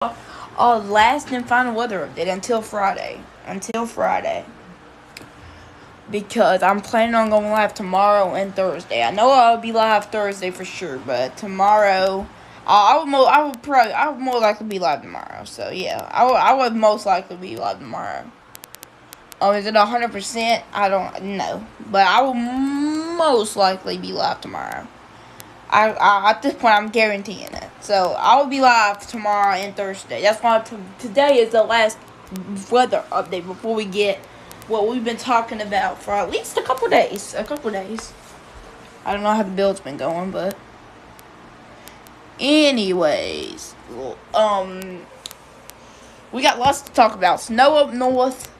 last and final weather update until Friday. Because I'm planning on going live tomorrow and Thursday. I know I'll be live Thursday for sure, but tomorrow, I would more likely be live tomorrow. So yeah, I would most likely be live tomorrow. Is it 100%? I don't know, but I will most likely be live tomorrow. I at this point I'm guaranteeing it. So I will be live tomorrow and Thursday. That's why today is the last weather update before we get what we've been talking about for at least a couple days. I don't know how the build's been going, but anyways, we got lots to talk about. Snow up north.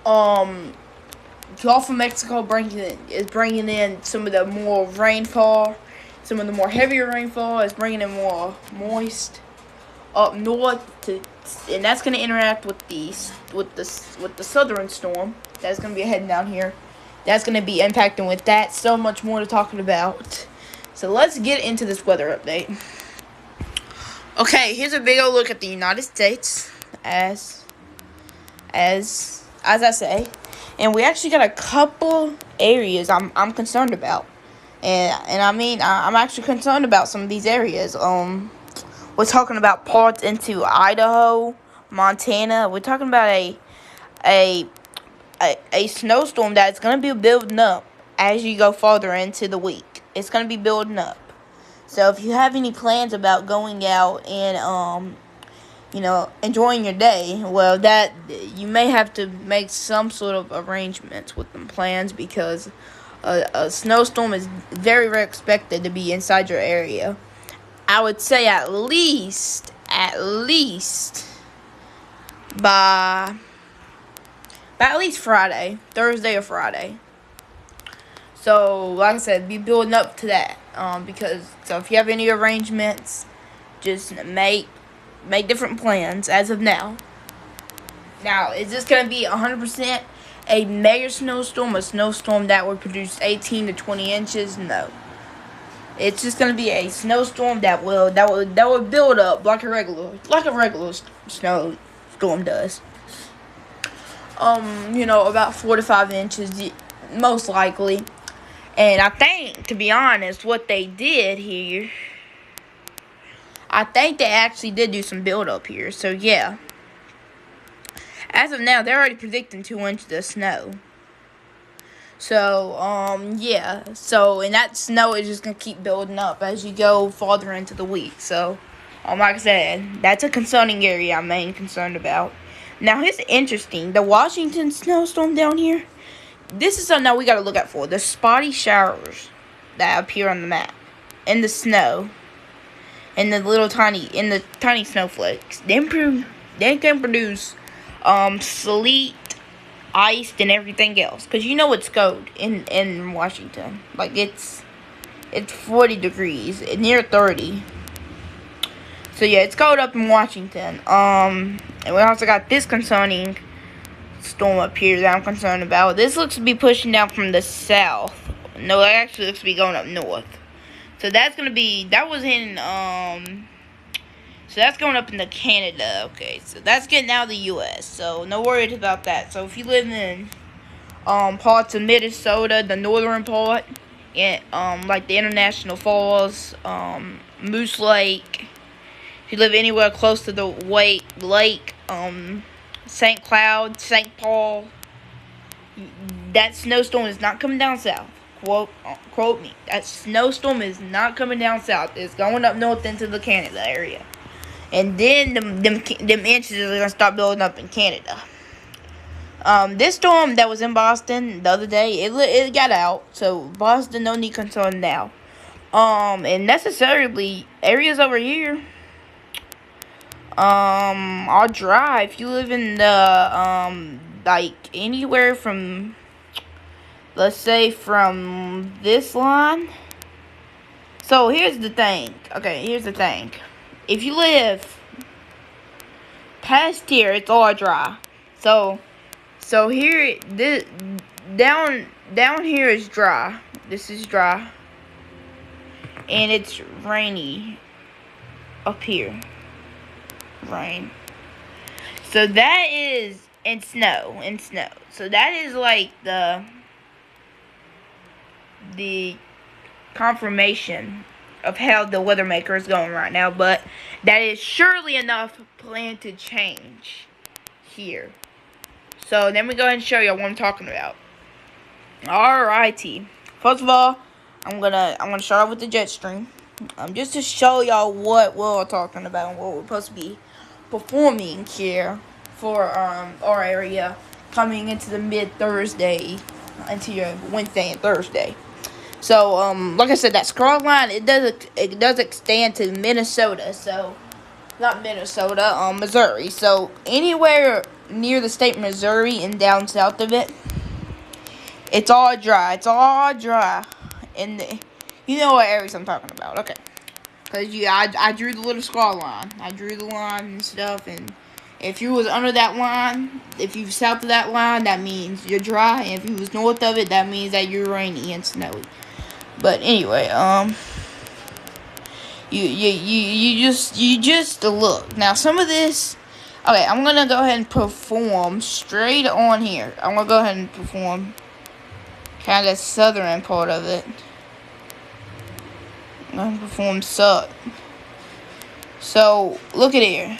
Gulf of Mexico is bringing in some of the more rainfall. Some of the more heavier rainfall is bringing in more moist up north, and that's going to interact with the southern storm that's going to be heading down here. That's going to be impacting with that. So much more to talking about. So let's get into this weather update. Okay, here's a big old look at the United States, as I say, and we actually got a couple areas I'm concerned about. And I mean, I'm actually concerned about some of these areas. We're talking about parts into Idaho, Montana. We're talking about a snowstorm that's going to be building up as you go farther into the week. It's going to be building up. So if you have any plans about going out and enjoying your day, well, that you may have to make some sort of arrangements with them plans, because a snowstorm is very, very expected to be inside your area. I would say at least by at least Friday, Thursday or Friday. So, like I said, be building up to that. So if you have any arrangements, just make different plans as of now. Now, is this going to be 100% a major snowstorm, a snowstorm that would produce 18 to 20 inches? No. It's just going to be a snowstorm that will build up like a regular snowstorm does. About 4 to 5 inches, most likely. And I think, to be honest, what they did here, I think they actually did do some build up here. So yeah. As of now, they're already predicting 2 inches of snow. So, yeah. So, and that snow is just going to keep building up as you go farther into the week. So, like I said, that's a concerning area I'm mainly concerned about. Now, here's interesting. The Washington snowstorm down here, this is something that we got to look out for. The spotty showers that appear on the map. And the snow. And the tiny snowflakes. They can produce sleet, ice, and everything else. Because it's cold in Washington. Like, it's 40 degrees, near 30. So, yeah, it's cold up in Washington. And we also got this concerning storm up here that I'm concerned about. This looks to be pushing down from the south. No, it actually looks to be going up north. So, that's going to be, that was in, so that's going up into Canada. Okay, so that's getting out of the U.S. So no worries about that. So if you live in parts of Minnesota, the northern part, like the International Falls, Moose Lake. If you live anywhere close to the lake, St. Cloud, St. Paul, that snowstorm is not coming down south. Quote me. That snowstorm is not coming down south. It's going up north into the Canada area. And then them inches are going to start building up in Canada. This storm that was in Boston the other day, it got out. So, Boston, no need concern now. And necessarily, areas over here are dry. If you live in the, like, anywhere from, let's say, from this line. So, here's the thing. Okay, here's the thing. If you live past here, it's all dry. So here, down here is dry. This is dry, and it's rainy up here. rain. So that is in snow. So that is like the confirmation of how the weather maker is going right now, but that is surely enough plan to change here. So let me go ahead and show you what I'm talking about. Alrighty. First of all, I'm gonna start off with the jet stream. Just to show y'all what we're talking about and what we're supposed to be performing here for our area coming into the mid-Thursday, into your Wednesday and Thursday. So like I said, that scroll line it does extend to Minnesota. So not Minnesota, Missouri. So anywhere near the state of Missouri and down south of it, it's all dry. It's all dry. And you know what areas I'm talking about. Okay. Because I drew the little scroll line. I drew the line and stuff. And if you was under that line, if you was south of that line, that means you're dry. And if you was north of it, that means that you're rainy and snowy. But anyway, you just look. Now some of this, okay, I'm gonna go ahead and perform straight on here. I'm gonna go ahead and perform kind of southern part of it. I'm gonna perform south. So look at here.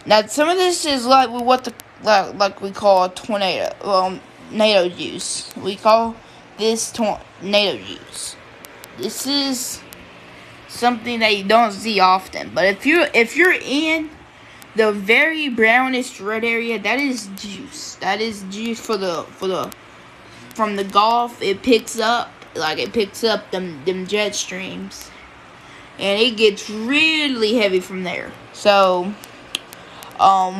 Now some of this is like what the like we call tornado juice. We call this tornado juice. This is something that you don't see often, but if you're in the very brownish red area, that is juice. That is juice from the Gulf. It picks up them jet streams, and it gets really heavy from there. So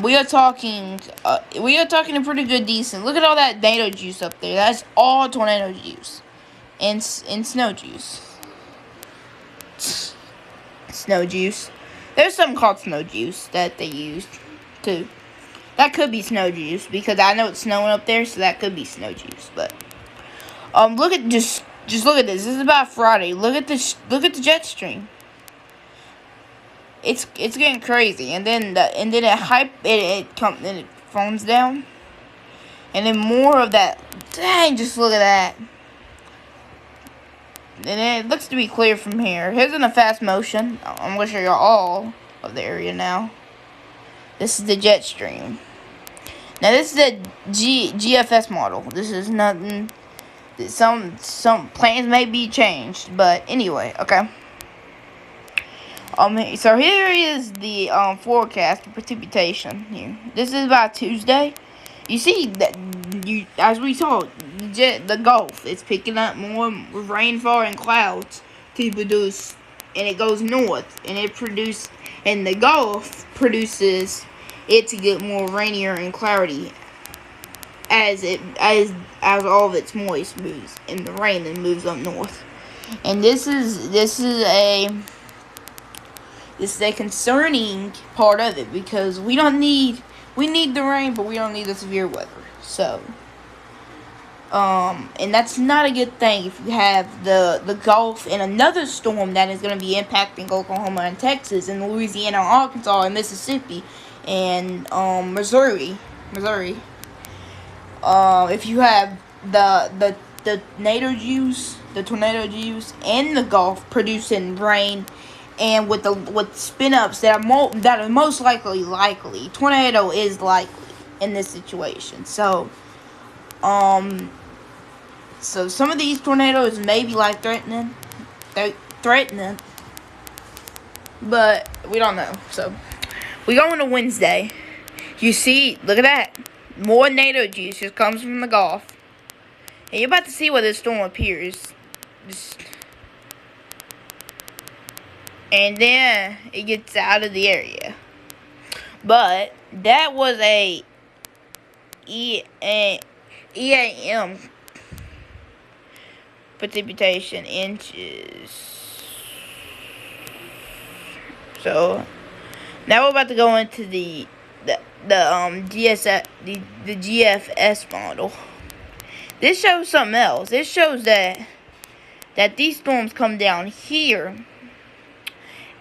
we are talking a pretty good decent. Look at all that tornado juice up there. That's all tornado juice and snow juice. Snow juice. There's something called snow juice that they use too. That could be snow juice because I know it's snowing up there, so that could be snow juice. But look at just look at this. This is about Friday. Look at this. Look at the jet stream. It's getting crazy, and then it phones down, and then more of that. Dang, just look at that. And it looks to be clear from here. Here's in a fast motion. I'm going to show you all of the area now. This is the jet stream. Now this is the GFS model. This is nothing. Some plans may be changed, but anyway, okay. So here is the forecast for precipitation here. This is about Tuesday. You see that as we saw, the Gulf is picking up more rainfall and clouds to produce, and it goes north, and the Gulf produces it to get more rainier and cloudy as all of its moist moves in the rain and moves up north. And this is a concerning part of it because we need the rain, but we don't need the severe weather. So, and that's not a good thing if you have the Gulf and another storm that is going to be impacting Oklahoma and Texas and Louisiana, Arkansas, and Mississippi, and Missouri. If you have the tornado juice, and the Gulf producing rain, and with spin ups that are most likely, tornado is likely in this situation. So some of these tornadoes may be life threatening, but we don't know. So we go into Wednesday. You see, look at that. More tornado juice just comes from the Gulf. And you're about to see where this storm appears. And then it gets out of the area. But that was a EAM precipitation inches. So now we're about to go into the GFS model. This shows something else. This shows that these storms come down here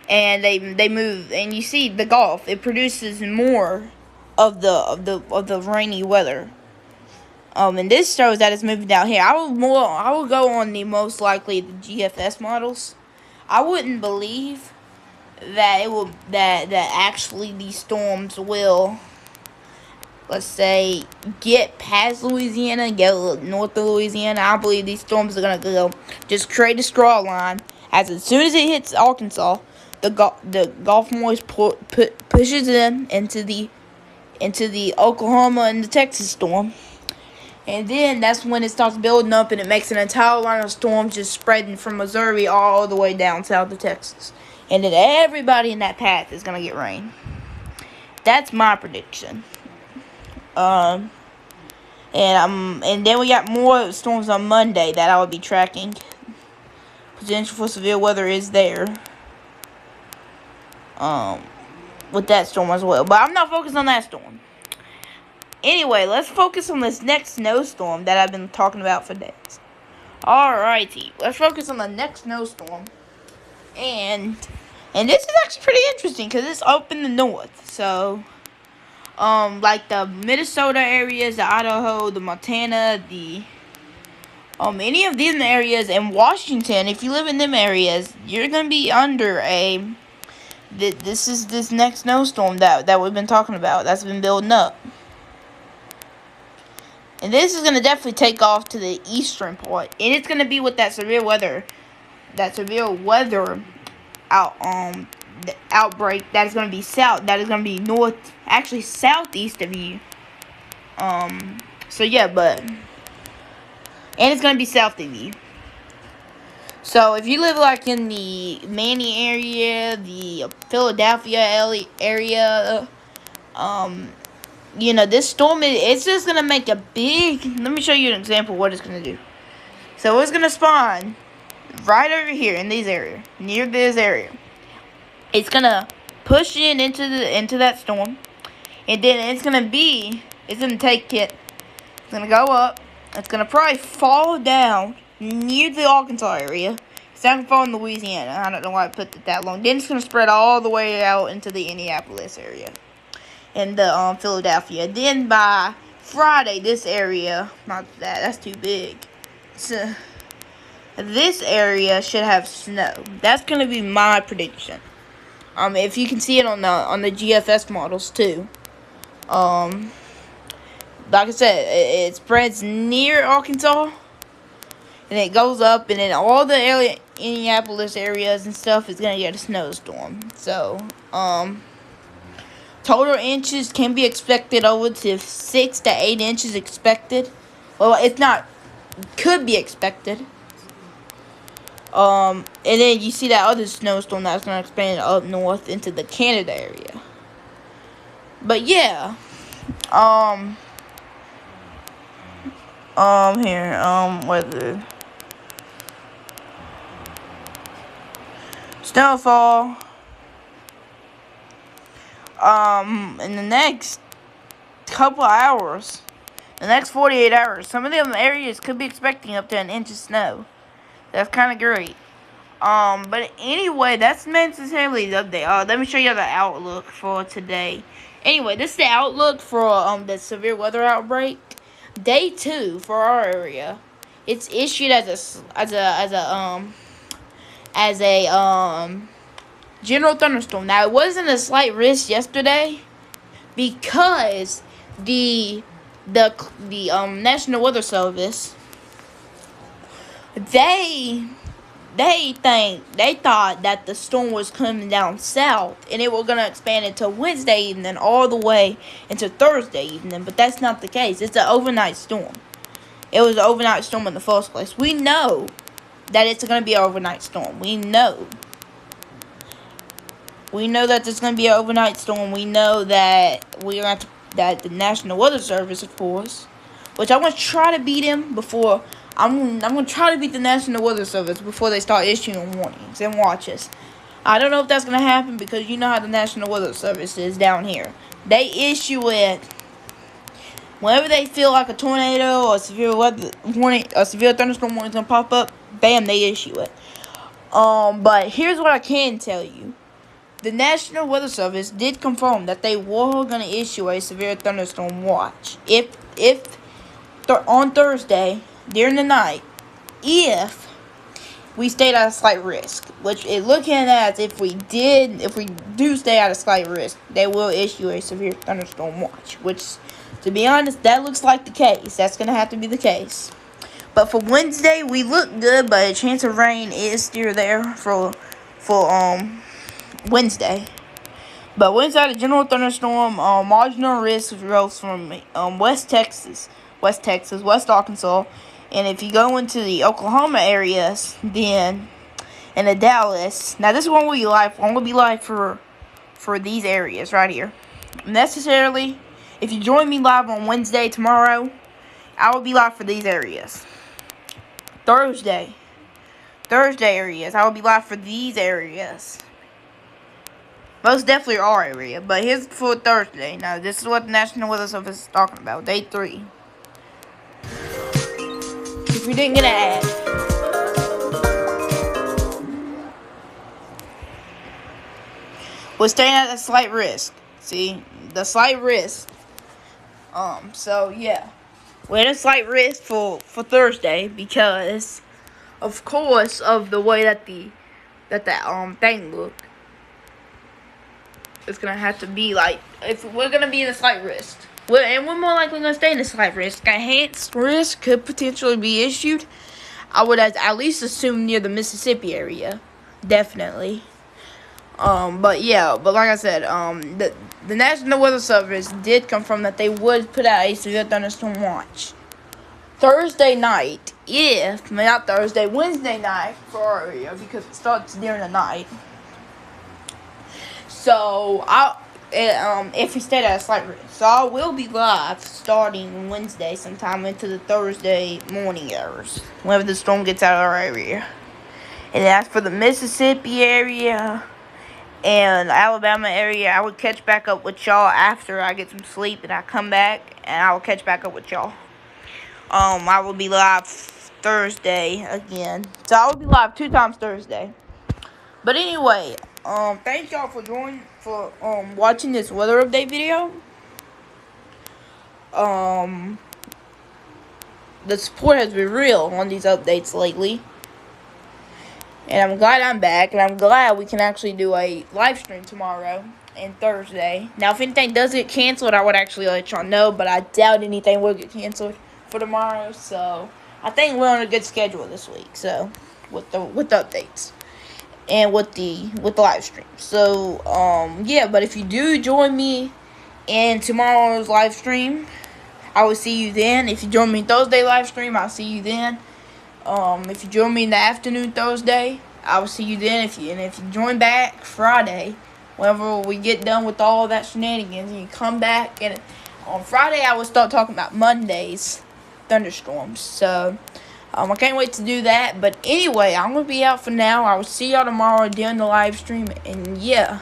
and they move, and you see the Gulf. It produces more of the rainy weather. And this shows that it's moving down here. I will go on the most likely the GFS models. I wouldn't believe that it will that actually these storms will, let's say, get past Louisiana and get north of Louisiana. I believe these storms are gonna go just create a straw line. As soon as it hits Arkansas, the Gulf moist pushes them into the Oklahoma and the Texas storm. And then that's when it starts building up, and it makes an entire line of storms just spreading from Missouri all the way down south to Texas. And then everybody in that path is going to get rain. That's my prediction. And then we got more storms on Monday that I will be tracking. Potential for severe weather is there. With that storm as well. But I'm not focused on that storm. Anyway, let's focus on this next snowstorm that I've been talking about for days. Alrighty, let's focus on the next snowstorm. And this is actually pretty interesting because it's up in the north. So, like the Minnesota areas, the Idaho, the Montana, the any of these areas, in Washington, if you live in them areas, you're gonna be under this next snowstorm that we've been talking about that's been building up. And this is going to definitely take off to the eastern part. And it's going to be with that severe weather outbreak that is going to be south. That is going to be north, actually southeast of you. So yeah, and it's going to be south of you. So if you live like in the Manny area, the Philadelphia area, you know, this storm, it's just going to make a big... Let me show you an example of what it's going to do. So it's going to spawn right over here in these areas, near this area. It's going to push into that storm. And then it's going to take it. It's going to go up. It's going to probably fall down near the Arkansas area. It's not going to fall in Louisiana. I don't know why I put it that long. Then it's going to spread all the way out into the Indianapolis area. And the Philadelphia. Then by Friday, this area, not that's too big. So this area should have snow. That's gonna be my prediction. If you can see it on the GFS models too. Like I said, it spreads near Arkansas, and it goes up, and then all the Indianapolis areas and stuff is gonna get a snowstorm. So total inches can be expected over to 6 to 8 inches expected. Well, it's not, could be expected. And then you see that other snowstorm that's going to expand up north into the Canada area. But yeah, weather. Snowfall. In the next couple of hours, the next 48 hours, some of them areas could be expecting up to an inch of snow. That's kind of great. But anyway, that's necessarily the update. Let me show you the outlook for today. Anyway, this is the outlook for the severe weather outbreak. Day 2 for our area. It's issued as a general thunderstorm. Now, it wasn't a slight risk yesterday because the National Weather Service, they thought that the storm was coming down south and it was gonna expand into Wednesday evening all the way into Thursday evening, but that's not the case. It's an overnight storm. It was an overnight storm in the first place. We know that it's gonna be an overnight storm. We know that there's going to be an overnight storm. We know that that the National Weather Service, of course, which I'm going to try to beat them before. I'm going to try to beat the National Weather Service before they start issuing warnings and watches. I don't know if that's going to happen because you know how the National Weather Service is down here. They issue it whenever they feel like a tornado or a severe weather warning, a severe thunderstorm warning is going to pop up. Bam, they issue it. But here's what I can tell you. the National Weather Service did confirm that they were going to issue a severe thunderstorm watch on Thursday during the night, if we stayed at a slight risk, which it looking at if we do stay at a slight risk, they will issue a severe thunderstorm watch, which, to be honest, that looks like the case. That's going to have to be the case. But for Wednesday, we look good, but a chance of rain is still there for Wednesday. But Wednesday, the general thunderstorm, marginal risk rose from West Texas, West Arkansas. And if you go into the Oklahoma areas, then in the Dallas, now this is won't be live for these areas right here. Necessarily, if you join me live on Wednesday tomorrow, I will be live for these areas. Thursday areas, I will be live for these areas. Most definitely our area, but here's for Thursday. Now, this is what the National Weather Service is talking about. Day 3. If we didn't get an ad. We're staying at a slight risk. See? The slight risk. So, yeah. We're at a slight risk for Thursday because, of course, of the way that thing looked. It's gonna have to be like, if we're gonna be in a slight risk, and we're more likely gonna stay in a slight risk. Enhanced risk could potentially be issued. I would at least assume near the Mississippi area, definitely. But like I said, the National Weather Service did confirm that they would put out a severe thunderstorm watch Thursday night, Wednesday night for our area, because it starts during the night. So, if we stayed at a slight risk. So, I will be live starting Wednesday sometime into the Thursday morning hours, whenever the storm gets out of our area. And as for the Mississippi area and Alabama area, I would catch back up with y'all after I get some sleep and I come back, and I will catch back up with y'all. I will be live Thursday again. So, I will be live 2 times Thursday. But anyway, thank y'all for watching this weather update video. The support has been real on these updates lately. And I'm glad I'm back, and I'm glad we can actually do a live stream tomorrow and Thursday. Now, if anything does get canceled, I would actually let y'all know, but I doubt anything will get canceled for tomorrow. So, I think we're on a good schedule this week. So, with the updates. And with the live stream. So, but if you do join me in tomorrow's live stream, I will see you then. If you join me in Thursday live stream, I'll see you then. If you join me in the afternoon Thursday, I will see you then. If you join back Friday, whenever we get done with all of that shenanigans, and you come back, and on Friday I will start talking about Monday's thunderstorms. So, I can't wait to do that. But anyway, I'm going to be out for now. I will see y'all tomorrow during the live stream. And yeah.